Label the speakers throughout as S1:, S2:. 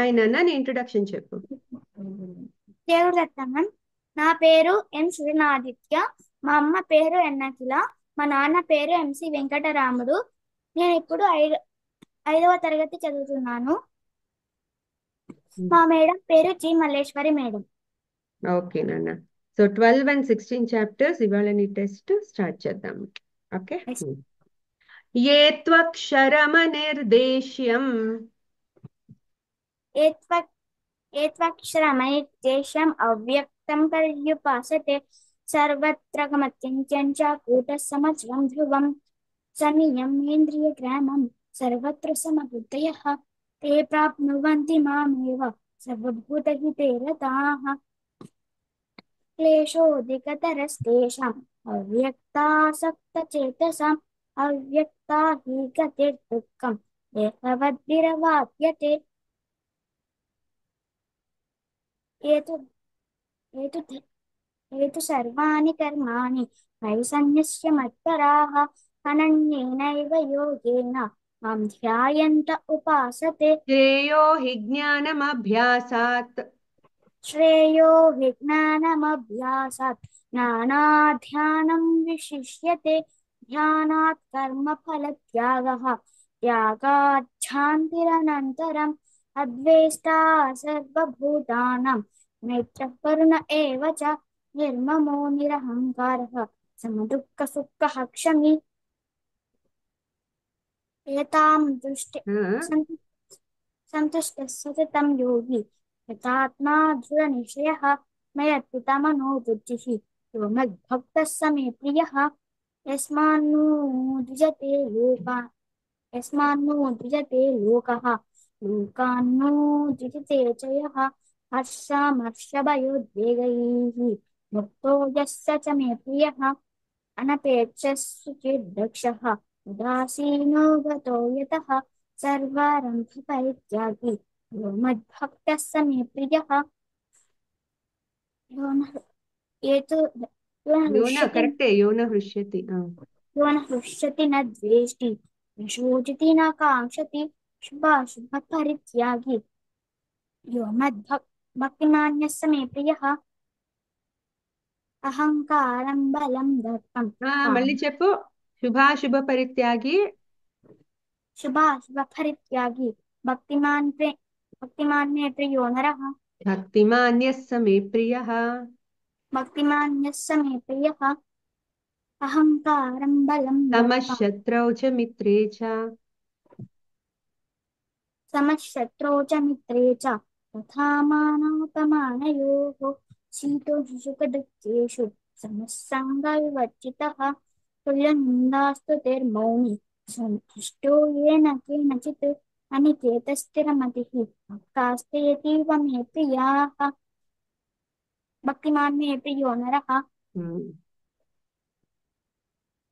S1: ఆయన నీ ఇంట్రొడక్షన్ చెప్పు.
S2: దేవరత్నం. నా పేరు ఎన్ సురనాదిత్య. మా అమ్మ పేరు ఎన్నకిల. మా నాన్న పేరు ఎంసి వెంకటరాముడు. నేను ఇప్పుడు ఐదవ తరగతి చదువుతున్నాను. మా మేడం పేరు జి మల్లేశ్వరి మేడం.
S1: ఓకే నాన్న. సో 12 and 16 చాప్టర్స్ ఇవాళ నీ టెస్ట్ స్టార్ట్ చేద్దాం. ఓకే. ఏ త్వక్షరమనిర్దేశ్యం
S2: ఏత్వ ఏత్వక్షరమైర్దేశం అవ్యక్తం పర్యుపాసతే సర్వత్ర గమత్యంత్యం చ కూటః సమచరం ధ్రువం సనియమేంద్రియగ్రామం సర్వత్ర సమబుద్ధయః ते प्राप्नुवन्ति मामेव सर्वभूतहिते रताः क्लेशोऽधिकतरस्तेषाम् अव्यक्तासक्तचेतसाम् अव्यक्ता हि गतिर्दुःखम् एतवद्भिरवाप्यते एतु एतु एतु सर्वाणि कर्माणि मयि सन्न्यस्य मत्पराः अनन्येनैव योगेन मां ध्यायन्त उपासते
S1: శ్రేయో హి జ్ఞానమభ్యాసాత్
S2: श्रेयो विज्ञानमभ्यासात् ज्ञानाध्यानं विशिष्यते ध्यानात् कर्मफलत्यागः त्यागात् शान्तिरनन्तरम् अद्वेष्टा सर्वभूतानां मैत्रः करुण एव च निर्ममो निरहङ्कारः समदुःखसुखः क्षमी एतां दृष्टि सन्तुष्टः सततं योगी यथात्मा दृढनिश्चयः मयर्पितमनो बुद्धिः यो मद्भक्तः स मे प्रियः यस्मान्नो द्विजते लोकान् यस्मान्नो द्विजते लोकः लोकान्नो द्विजते च यः हर्षामर्षभयोद्वेगैः मुक्तो यः स च मे प्रियः अनपेक्षः सुचिर्दक्षः उदासीनो गतो यतः सर्वारम्भपरित्यागी यो मद्भक्तः स मे प्रियः यो न ये तु यो न
S1: యోన
S2: हृष्यति
S1: కరెక్టే, యోన హృష్యతి.
S2: यो न हृष्यति न द्वेष्टि न शोचति न काङ्क्षति शुभाशुभपरित्यागी यो भक्तिमान्यः स मे प्रियः अहङ्कारं बलं दर्पं
S1: మళ్ళీ
S2: काम
S1: చెప్పు. శుభాశుభ పరిత్యాగి.
S2: शुभाशुभपरित्यागी भक्तिमान् मे प्रियो नरः
S1: భక్తిమాన్యస్స మే ప్రియః.
S2: भक्तिमान्यः स मे प्रियः अहङ्कारं बलं दर्पं
S1: సమశత్రౌ చ మిత్రే చ.
S2: समशत्रौ च मित्रे च तथा मानापमानयोः शीतोषुखदुःखेषु समस्सङ्गविवर्जितः तुल्यनिन्दास्तुतिर्मौनी सन्तुष्टो येन केनचित् अनिकेतस्थिरमतिः भक्तास्तेऽतीव मे प्रियाः भक्तिमान् मे प्रियो नरः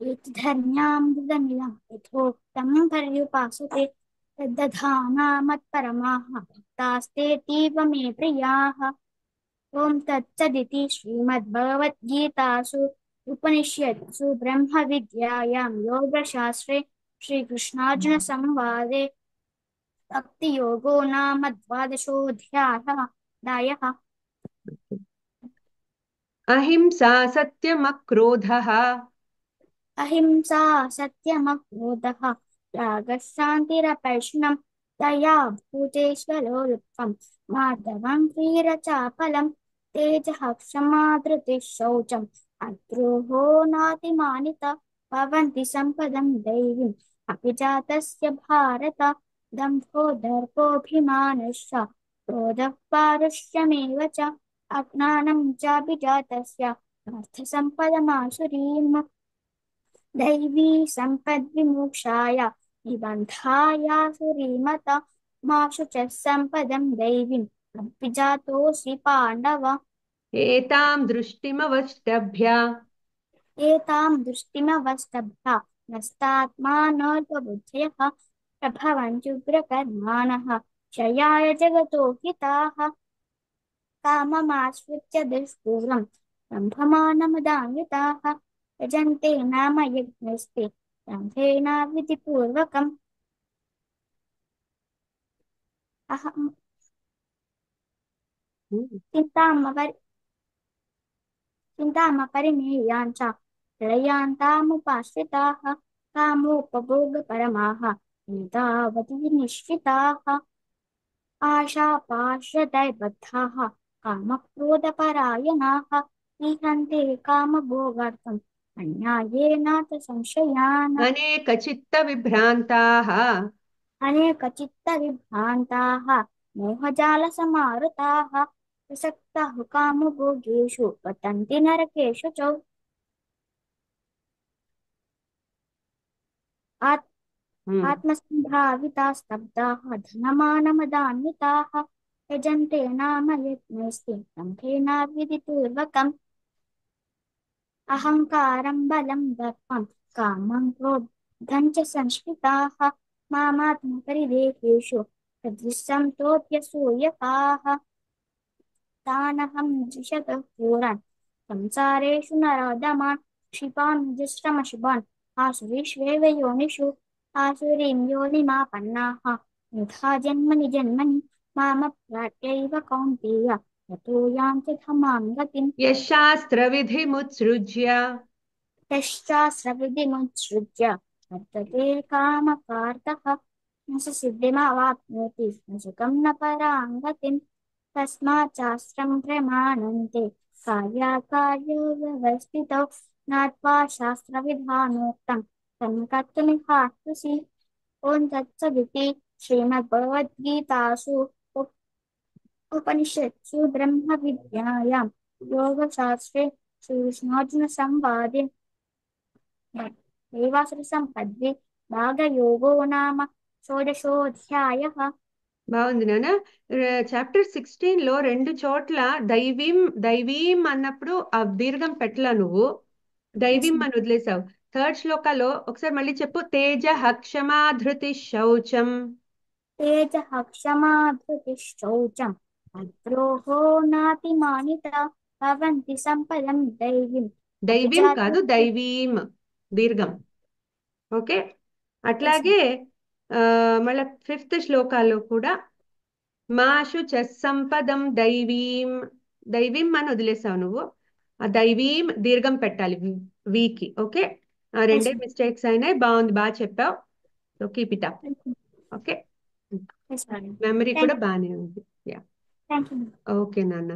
S2: एतद्धर्म्यामृतमिदं यथोक्तं पर्युपासते तद्दधाना मत्परमाः भक्तास्तेऽतीव मे प्रियाः ॐ तत्सदिति श्रीमद्भगवद्गीतासु उपनिषत्सु ब्रह्मविद्यायां योगशास्त्रे श्रीकृष्णार्जुनसंवादे भक्तियोगो नाम द्वादशोऽध्यायः
S1: అహింసా సత్యమక్రోధః
S2: अहिंसा सत्यमक्रोधः त्यागः शान्तिरपैशुनम् दया भूतेष्वलो लुप्त्वम् माधवम् ह्रीरचापलम् तेजः क्षमा धृतिः शौचम् अद्रोहो नातिमानिता भवन्ति सम्पदम् दैवीम् अपि जातस्य भारत दम्भो दर्पोऽभिमानश्च क्रोधः पारुष्यमेव च अज्ञानम् चाभिजातस्य अर्थसम्पदमासुरीम् दैवी सम्पद्विमोक्षाय निबन्धाय सुरीमत माशु च सम्पदं दैवीम् अभिजातोऽसि पाण्डव
S1: ఏతాం దృష్టిమవష్టభ్య
S2: एतां दृष्टिमवष्टभ्या नस्तात्मानोऽल्पबुद्धयः प्रभवन्त्युग्रकर्माणः क्षयाय जगतो हिताः काममाश्रित्य दुष्पूरं ब्रह्ममानमदान्विताः यजन्ते नाम यज्ञस्ते रन्धेनाविधिपूर्वकम् अहम् చింతామపరిమేయాञ्च प्रलयान्तामुपाश्रिताः कामोपभोगपरमाः एतावती निश्चिताः आशापाशदैर्बद्धाः कामक्रोधपरायणाः ईहन्ते कामभोगार्थम् अन्यायेनाथ संशयान्
S1: अनेकचित्तविभ्रान्ताः
S2: अनेकचित्तविभ्रान्ताः मोहजालसमावृताः प्रसक्ताः कामभोगेषु पतन्ति नरकेषु च आत्मसम्भाविताः स्तब्धाः धनमानमदान्विताः यजन्ते नाम यज्ञैस्ते दम्भेनाविधिपूर्वकम् अहङ्कारं बलं दर्पं कामं क्रोधं च संश्रिताः मामात्मपरिदेहेषु प्रद्विषन्तोऽप्यसूयकाः तानहं द्विषतः पुरान् संसारेषु नराधमान् क्षिपाम्यजस्रमशुभान् आसुरीष्वेव योनिषु आसुरीं योनिमापन्नाः यथा जन्मनि जन्मनि मामप्राप्यैव कौन्तेय ततो यान्ति धमां गतिम्
S1: यशास्त्रविधिमुत्सृज्य
S2: यश्चास्त्रविधिमुत्सृज्य वर्तते कामकार्तः न स सिद्धिमवाप्नोति न सुखं न परां गतिम् तस्माच्चास्त्रं प्रमाणन्ते कार्याकार्यो व्यवस्थितौ ज्ञात्वा शास्त्रविधानोक्तं तन्कर्तुमिहार्हसि ॐ तत्सदिति श्रीमद्भगवद्गीतासु उपनिषत्सु ब्रह्मविद्यायां योगशास्त्रे श्रीकृष्णार्जुनसंवादे देवासुरसम्पद्ये भागयोगो नाम షోడశోऽధ్యాయः
S1: బాగుంది నాన్న. చాప్టర్ 16 లో 2 చోట్ల దైవీం అన్నప్పుడు ఆ దీర్ఘం పెట్టలా, నువ్వు దైవీం అని వదిలేసావు. థర్డ్ శ్లోకాలో ఒకసారి మళ్ళీ చెప్పు. తేజ క్షమా ధృతి శౌచం.
S2: తేజః క్షమా ధృతిః శౌచम् అద్రోహో నాతిమానిత భవంతి సంపదం దైవీం
S1: దైవీం
S2: అభిజాత
S1: కాదు, దైవీం దీర్ఘం. ఓకే, అట్లాగే మళ్ళీ 5th శ్లోకాల్లో కూడా మాషు చ సంపదం దైవీం అని వదిలేసావు నువ్వు. ఆ దైవీం దీర్ఘం పెట్టాలి వీకి. ఓకే, ఆ రెండే మిస్టేక్స్ అయినాయి. బాగుంది, బాగా చెప్పావు. So keep it up. Okay, memory కూడా బాగానే ఉంది. Yeah,
S2: thank you.
S1: ఓకే నాన్న.